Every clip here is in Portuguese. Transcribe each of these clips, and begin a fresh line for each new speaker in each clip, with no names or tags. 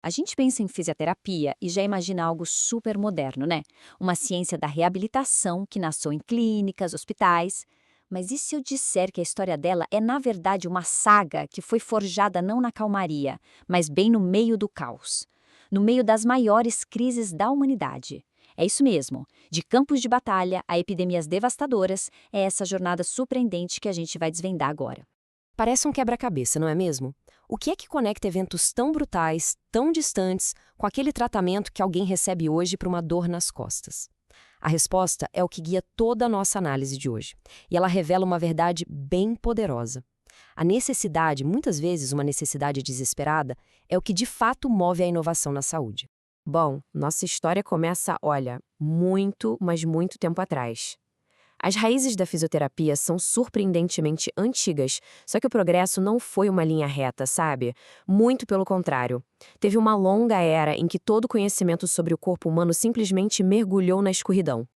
A gente pensa em fisioterapia e já imagina algo super moderno, né? Uma ciência da reabilitação que nasceu em clínicas, hospitais. Mas e se eu disser que a história dela é, na verdade, uma saga que foi forjada não na calmaria, mas bem no meio do caos? No meio das maiores crises da humanidade. É isso mesmo. De campos de batalha a epidemias devastadoras, é essa jornada surpreendente que a gente vai desvendar agora.
Parece um quebra-cabeça, não é mesmo? O que é que conecta eventos tão brutais, tão distantes, com aquele tratamento que alguém recebe hoje para uma dor nas costas? A resposta é o que guia toda a nossa análise de hoje. E ela revela uma verdade bem poderosa. A necessidade, muitas vezes uma necessidade desesperada, é o que de fato move a inovação na saúde. Bom, nossa história começa, olha, muito, mas muito tempo atrás. As raízes da fisioterapia são surpreendentemente antigas, só que o progresso não foi uma linha reta, sabe? Muito pelo contrário. Teve uma longa era em que todo conhecimento sobre o corpo humano simplesmente mergulhou na escuridão.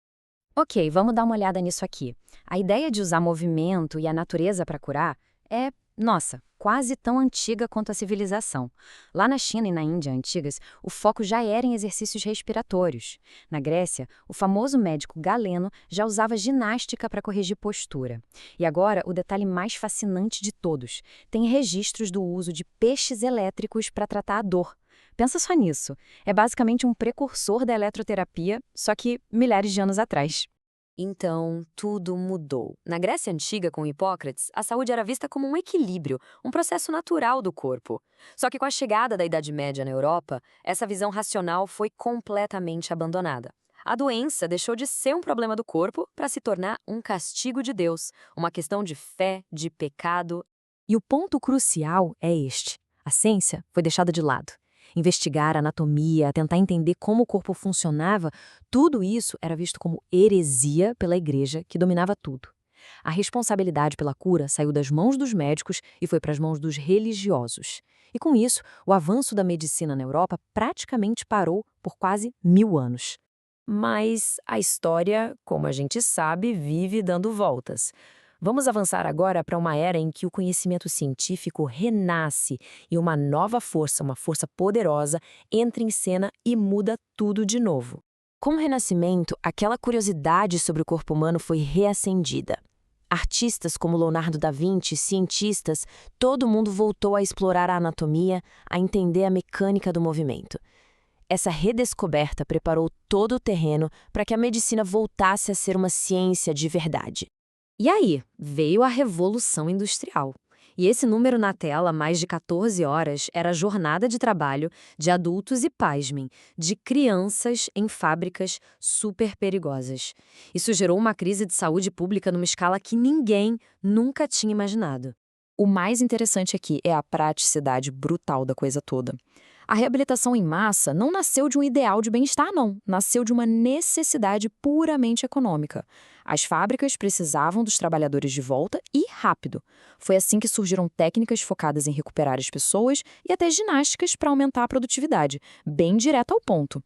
Ok, vamos dar uma olhada nisso aqui. A ideia de usar movimento e a natureza para curar é, nossa, quase tão antiga quanto a civilização. Lá na China e na Índia antigas, o foco já era em exercícios respiratórios. Na Grécia, o famoso médico Galeno já usava ginástica para corrigir postura. E agora, o detalhe mais fascinante de todos: tem registros do uso de peixes elétricos para tratar a dor. Pensa só nisso. É basicamente um precursor da eletroterapia, só que milhares de anos atrás.
Então, tudo mudou. Na Grécia Antiga, com Hipócrates, a saúde era vista como um equilíbrio, um processo natural do corpo. Só que com a chegada da Idade Média na Europa, essa visão racional foi completamente abandonada. A doença deixou de ser um problema do corpo para se tornar um castigo de Deus, uma questão de fé, de pecado. E o ponto crucial é este: a ciência foi deixada de lado. Investigar a anatomia, tentar entender como o corpo funcionava, tudo isso era visto como heresia pela igreja, que dominava tudo. A responsabilidade pela cura saiu das mãos dos médicos e foi para as mãos dos religiosos. E com isso, o avanço da medicina na Europa praticamente parou por quase 1000 anos. Mas a história, como a gente sabe, vive dando voltas. Vamos avançar agora para uma era em que o conhecimento científico renasce e uma nova força, uma força poderosa, entra em cena e muda tudo de novo. Com o Renascimento, aquela curiosidade sobre o corpo humano foi reacendida. Artistas como Leonardo da Vinci, cientistas, todo mundo voltou a explorar a anatomia, a entender a mecânica do movimento. Essa redescoberta preparou todo o terreno para que a medicina voltasse a ser uma ciência de verdade.
E aí, veio a Revolução Industrial. E esse número na tela, mais de 14 horas, era a jornada de trabalho de adultos e, pasmem, de crianças em fábricas super perigosas. Isso gerou uma crise de saúde pública numa escala que ninguém nunca tinha imaginado. O mais interessante aqui é a praticidade brutal da coisa toda. A reabilitação em massa não nasceu de um ideal de bem-estar, não. Nasceu de uma necessidade puramente econômica. As fábricas precisavam dos trabalhadores de volta e rápido. Foi assim que surgiram técnicas focadas em recuperar as pessoas e até ginásticas para aumentar a produtividade, bem direto ao ponto.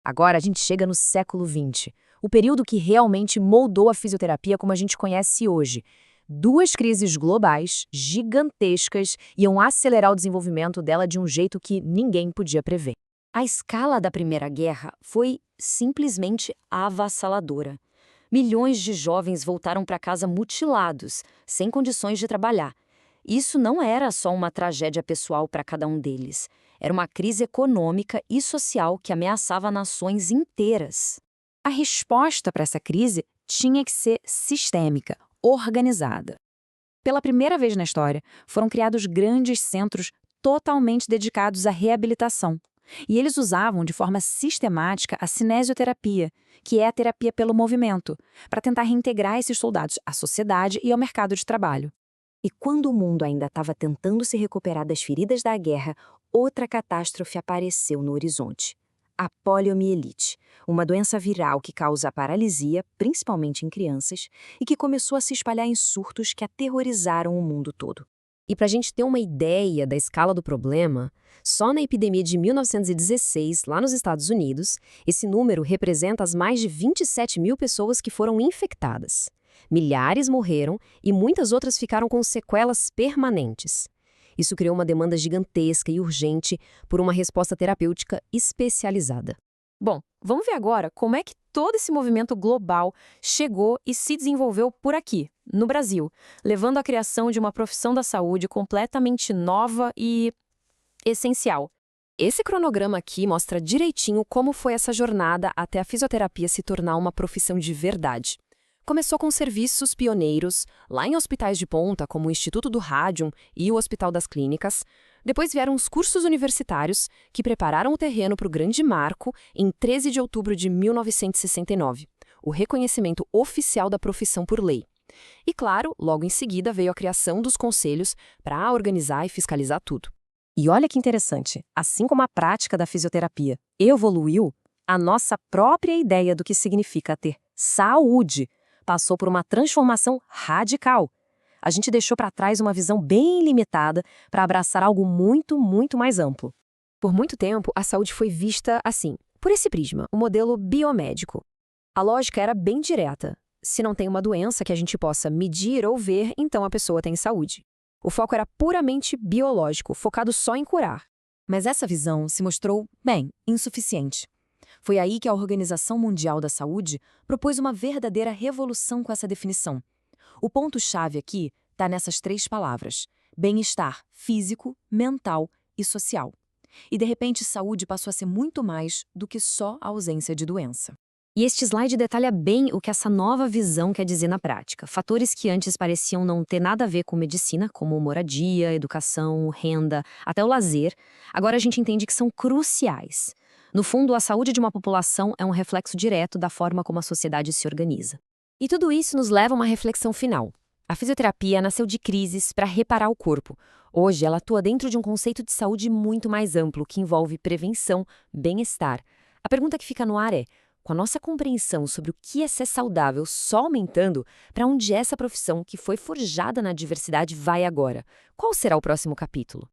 Agora a gente chega no século XX, o período que realmente moldou a fisioterapia como a gente conhece hoje. Duas crises globais, gigantescas, iam acelerar o desenvolvimento dela de um jeito que ninguém podia prever. A escala da Primeira Guerra foi simplesmente avassaladora. Milhões de jovens voltaram para casa mutilados, sem condições de trabalhar. Isso não era só uma tragédia pessoal para cada um deles. Era uma crise econômica e social que ameaçava nações inteiras. A resposta para essa crise tinha que ser sistêmica, organizada. Pela primeira vez na história, foram criados grandes centros totalmente dedicados à reabilitação. E eles usavam de forma sistemática a cinesioterapia, que é a terapia pelo movimento, para tentar reintegrar esses soldados à sociedade e ao mercado de trabalho. E quando o mundo ainda estava tentando se recuperar das feridas da guerra, outra catástrofe apareceu no horizonte: a poliomielite, uma doença viral que causa paralisia, principalmente em crianças, e que começou a se espalhar em surtos que aterrorizaram o mundo todo.
E para a gente ter uma ideia da escala do problema, só na epidemia de 1916, lá nos Estados Unidos, esse número representa as mais de 27 mil pessoas que foram infectadas. Milhares morreram e muitas outras ficaram com sequelas permanentes. Isso criou uma demanda gigantesca e urgente por uma resposta terapêutica especializada.
Bom, vamos ver agora como é que todo esse movimento global chegou e se desenvolveu por aqui, no Brasil, levando à criação de uma profissão da saúde completamente nova e essencial.
Esse cronograma aqui mostra direitinho como foi essa jornada até a fisioterapia se tornar uma profissão de verdade. Começou com serviços pioneiros, lá em hospitais de ponta, como o Instituto do Rádio e o Hospital das Clínicas. Depois vieram os cursos universitários, que prepararam o terreno para o grande marco em 13 de outubro de 1969, o reconhecimento oficial da profissão por lei. E, claro, logo em seguida veio a criação dos conselhos para organizar e fiscalizar tudo.
E olha que interessante, assim como a prática da fisioterapia evoluiu, a nossa própria ideia do que significa ter saúde passou por uma transformação radical. A gente deixou para trás uma visão bem limitada para abraçar algo muito, muito mais amplo.
Por muito tempo, a saúde foi vista assim, por esse prisma, o modelo biomédico. A lógica era bem direta. Se não tem uma doença que a gente possa medir ou ver, então a pessoa tem saúde. O foco era puramente biológico, focado só em curar.
Mas essa visão se mostrou, bem, insuficiente. Foi aí que a Organização Mundial da Saúde propôs uma verdadeira revolução com essa definição. O ponto-chave aqui está nessas 3 palavras: bem-estar físico, mental e social. E, de repente, saúde passou a ser muito mais do que só a ausência de doença. E este slide detalha bem o que essa nova visão quer dizer na prática. Fatores que antes pareciam não ter nada a ver com medicina, como moradia, educação, renda, até o lazer, agora a gente entende que são cruciais. No fundo, a saúde de uma população é um reflexo direto da forma como a sociedade se organiza.
E tudo isso nos leva a uma reflexão final. A fisioterapia nasceu de crises para reparar o corpo. Hoje, ela atua dentro de um conceito de saúde muito mais amplo, que envolve prevenção, bem-estar. A pergunta que fica no ar é: com a nossa compreensão sobre o que é ser saudável só aumentando, para onde essa profissão que foi forjada na diversidade vai agora? Qual será o próximo capítulo?